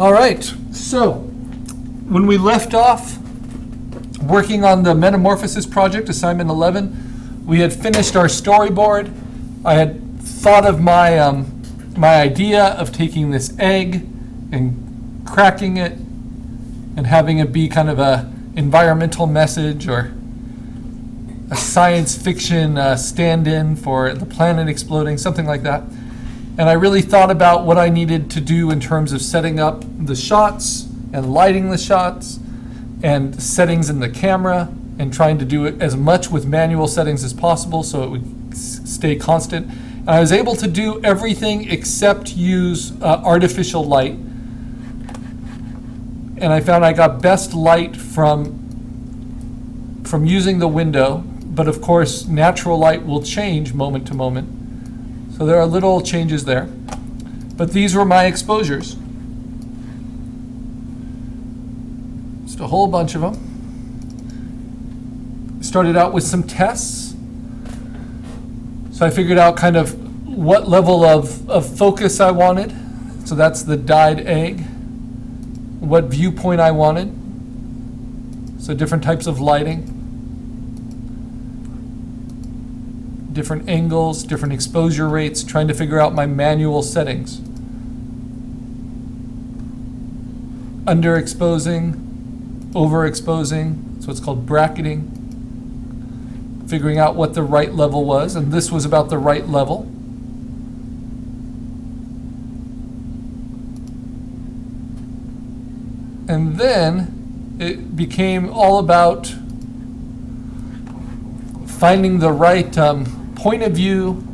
All right, so when we left off working on the Metamorphosis project, assignment 11, we had finished our storyboard. I had thought of my idea of taking this egg and cracking it and having it be kind of a environmental message or a science fiction stand-in for the planet exploding, something like that. And I really thought about what I needed to do in terms of setting up the shots and lighting the shots and settings in the camera and trying to do it as much with manual settings as possible so it would stay constant. And I was able to do everything except use artificial light. And I found I got best light from using the window, but of course natural light will change moment to moment. So there are little changes there. But these were my exposures. Just a whole bunch of them. Started out with some tests. So I figured out kind of what level of focus I wanted. So that's the dyed egg. What viewpoint I wanted. So different types of lighting. Different angles, different exposure rates, trying to figure out my manual settings. Underexposing, overexposing, that's what's called bracketing. Figuring out what the right level was, and this was about the right level. And then it became all about finding the right point of view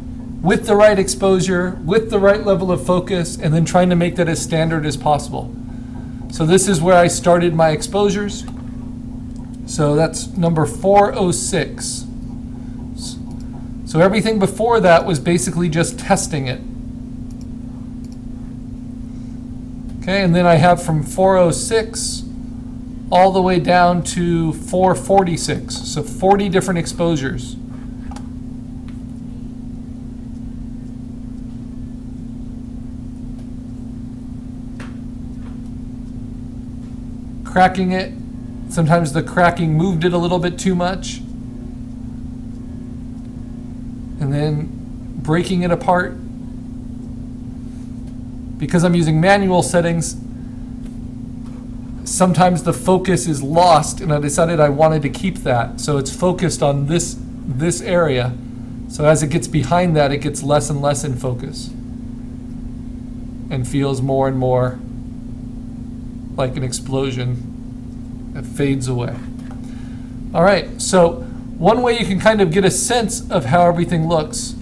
with the right exposure, with the right level of focus, and then trying to make that as standard as possible. So this is where I started my exposures. So that's number 406. So everything before that was basically just testing it. Okay, and then I have from 406 all the way down to 446, so 40 different exposures. Cracking it, sometimes the cracking moved it a little bit too much. And then breaking it apart. Because I'm using manual settings, sometimes the focus is lost, and I decided I wanted to keep that. So it's focused on this area. So as it gets behind that, it gets less and less in focus and feels more and more like an explosion that fades away. All right, so one way you can kind of get a sense of how everything looks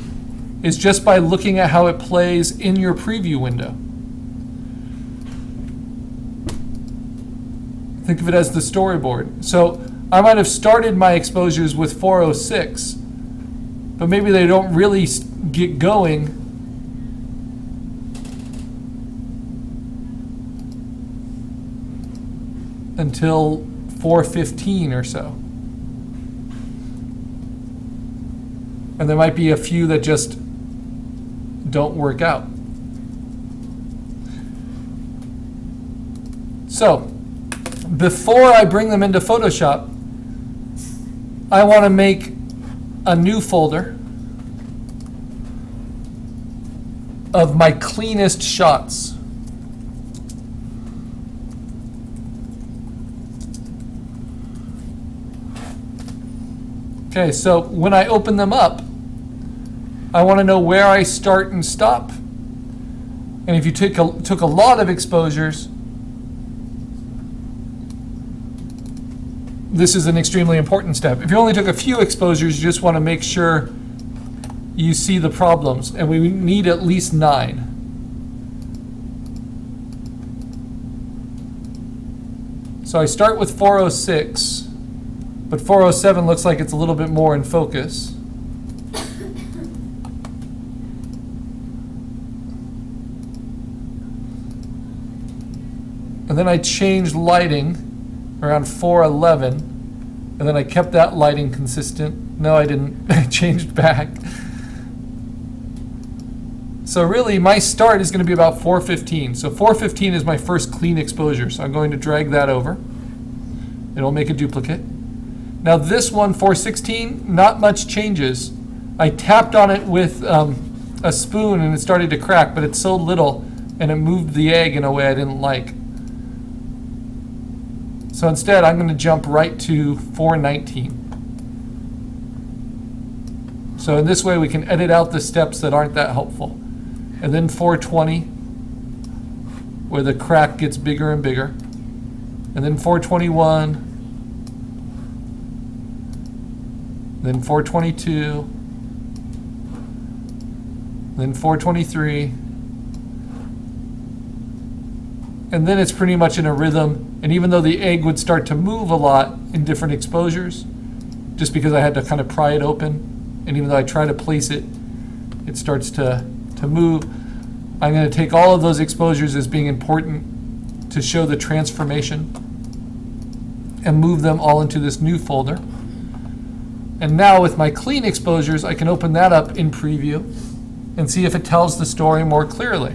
is just by looking at how it plays in your preview window. Think of it as the storyboard. So I might have started my exposures with 406, but maybe they don't really get going until 415 or so. And there might be a few that just don't work out. So, before I bring them into Photoshop, I want to make a new folder of my cleanest shots. Okay, so when I open them up, I want to know where I start and stop. And if you took a lot of exposures, this is an extremely important step. If you only took a few exposures, you just want to make sure you see the problems. And we need at least 9. So I start with 406, but 407 looks like it's a little bit more in focus. And then I changed lighting around 411, and then I kept that lighting consistent. No, I didn't. I changed back. So really, my start is going to be about 415. So 415 is my first clean exposure. So I'm going to drag that over. It'll make a duplicate. Now this one, 416, not much changes. I tapped on it with a spoon and it started to crack, but it's so little and it moved the egg in a way I didn't like. So instead, I'm going to jump right to 419. So in this way, we can edit out the steps that aren't that helpful. And then 420, where the crack gets bigger and bigger. And then 421. Then 422. Then 423. And then it's pretty much in a rhythm. And even though the egg would start to move a lot in different exposures, just because I had to kind of pry it open, and even though I try to place it, it starts to move. I'm going to take all of those exposures as being important to show the transformation and move them all into this new folder. And now with my clean exposures, I can open that up in preview and see if it tells the story more clearly.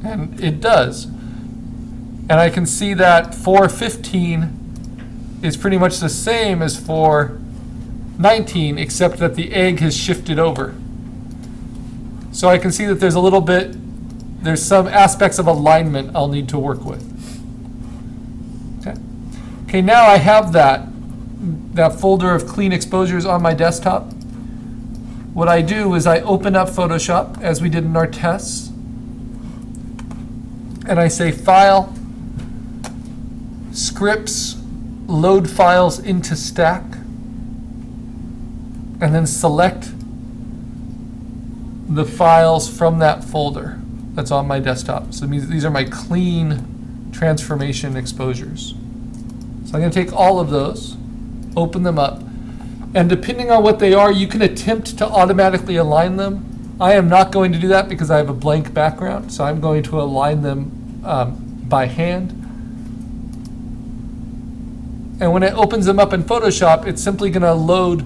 And it does. And I can see that 415 is pretty much the same as 419, except that the egg has shifted over. So I can see that there's some aspects of alignment I'll need to work with. Okay, now I have that folder of clean exposures on my desktop. What I do is I open up Photoshop, as we did in our tests, and I say File, Scripts, Load Files into Stack, and then select the files from that folder that's on my desktop. So it means these are my clean transformation exposures. So I'm going to take all of those, open them up, and depending on what they are, you can attempt to automatically align them. I am not going to do that because I have a blank background, so I'm going to align them by hand. And when it opens them up in Photoshop, it's simply going to load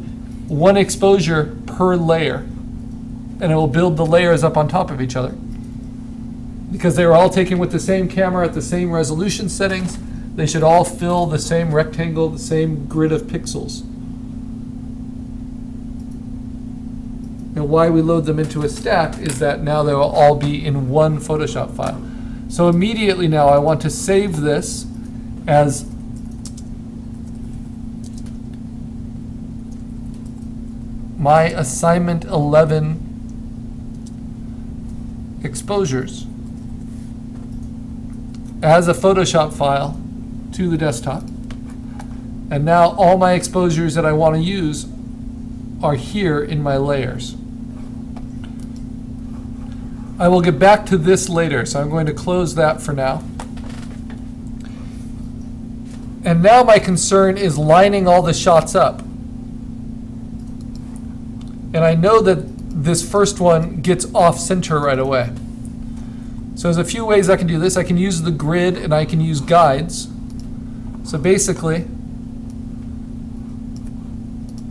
one exposure per layer, and it will build the layers up on top of each other. Because they were all taken with the same camera at the same resolution settings, they should all fill the same rectangle, the same grid of pixels. And why we load them into a stack is that now they will all be in one Photoshop file. So immediately now I want to save this as my assignment 11 exposures as a Photoshop file to the desktop. And now all my exposures that I want to use are here in my layers. I will get back to this later, so I'm going to close that for now. And now my concern is lining all the shots up. And I know that this first one gets off center right away. So there's a few ways I can do this. I can use the grid and I can use guides. So basically,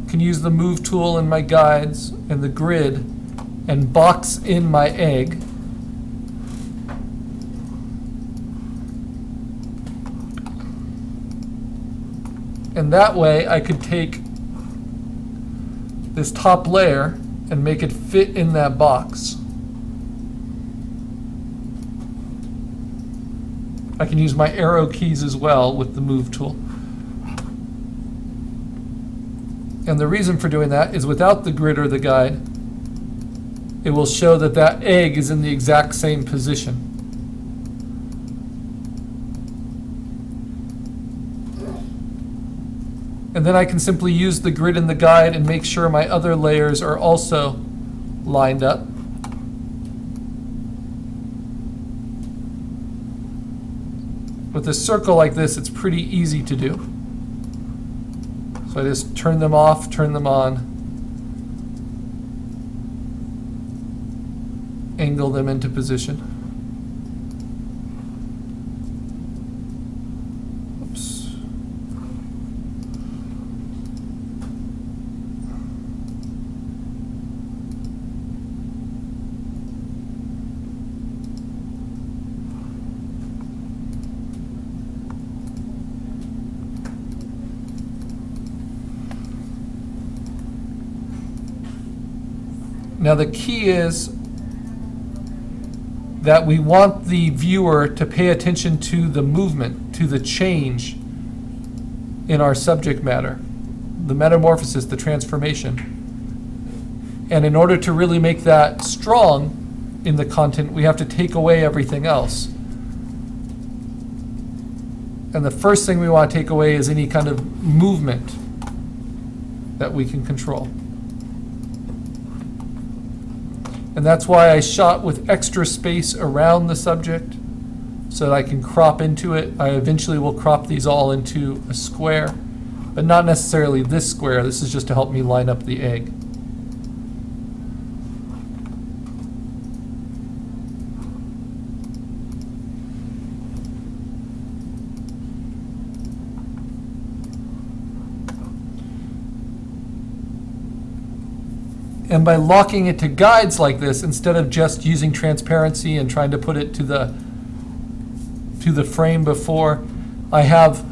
I can use the move tool in my guides and the grid and box in my egg. And that way I could take this top layer and make it fit in that box. I can use my arrow keys as well with the move tool. And the reason for doing that is without the grid or the guide, it will show that that egg is in the exact same position. And then I can simply use the grid and the guide and make sure my other layers are also lined up. With a circle like this, it's pretty easy to do. So I just turn them off, turn them on, angle them into position. Now the key is that we want the viewer to pay attention to the movement, to the change in our subject matter, the metamorphosis, the transformation. And in order to really make that strong in the content, we have to take away everything else. And the first thing we want to take away is any kind of movement that we can control. And that's why I shot with extra space around the subject so that I can crop into it. I eventually will crop these all into a square, but not necessarily this square. This is just to help me line up the egg. And by locking it to guides like this, instead of just using transparency and trying to put it to the frame before, I have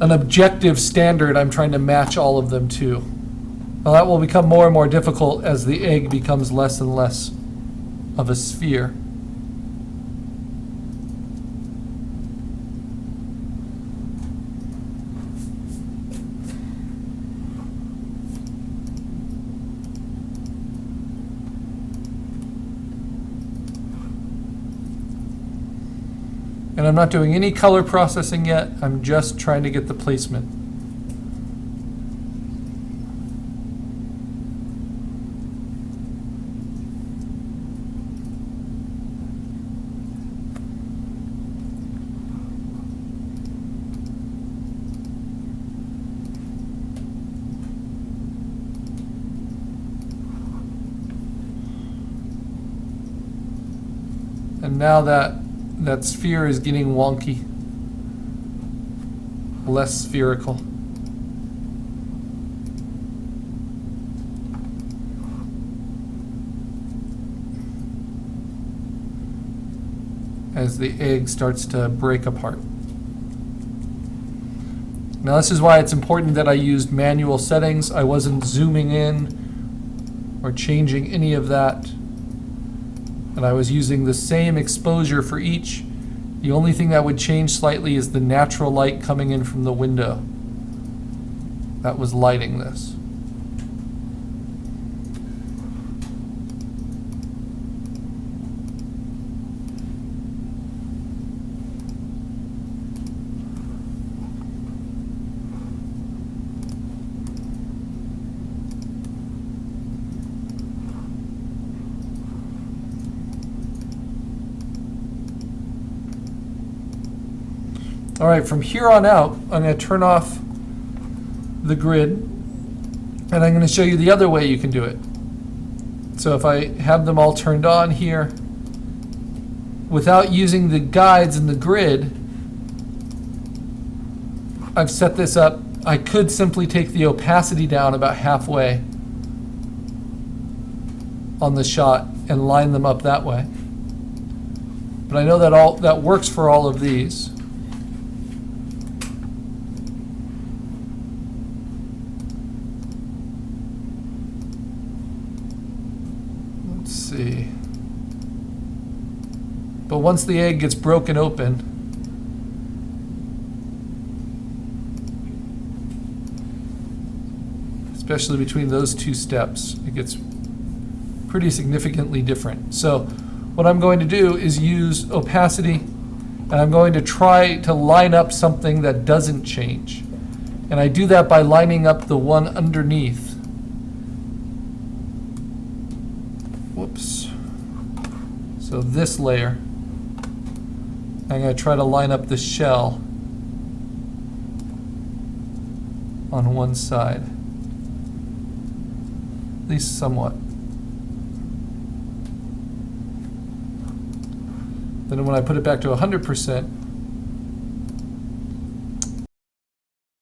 an objective standard I'm trying to match all of them to. Now that will become more and more difficult as the egg becomes less and less of a sphere. And I'm not doing any color processing yet. I'm just trying to get the placement. And now that sphere is getting wonky, less spherical. As the egg starts to break apart. Now this is why it's important that I used manual settings. I wasn't zooming in or changing any of that. And I was using the same exposure for each. The only thing that would change slightly is the natural light coming in from the window. That was lighting this. All right, from here on out, I'm going to turn off the grid, and I'm going to show you the other way you can do it. So if I have them all turned on here, without using the guides and the grid, I've set this up. I could simply take the opacity down about halfway on the shot and line them up that way. But I know that that works for all of these. See. But once the egg gets broken open, especially between those two steps, it gets pretty significantly different. So what I'm going to do is use opacity, and I'm going to try to line up something that doesn't change. And I do that by lining up the one underneath. Whoops. So this layer, I'm going to try to line up the shell on one side, at least somewhat. Then when I put it back to 100%,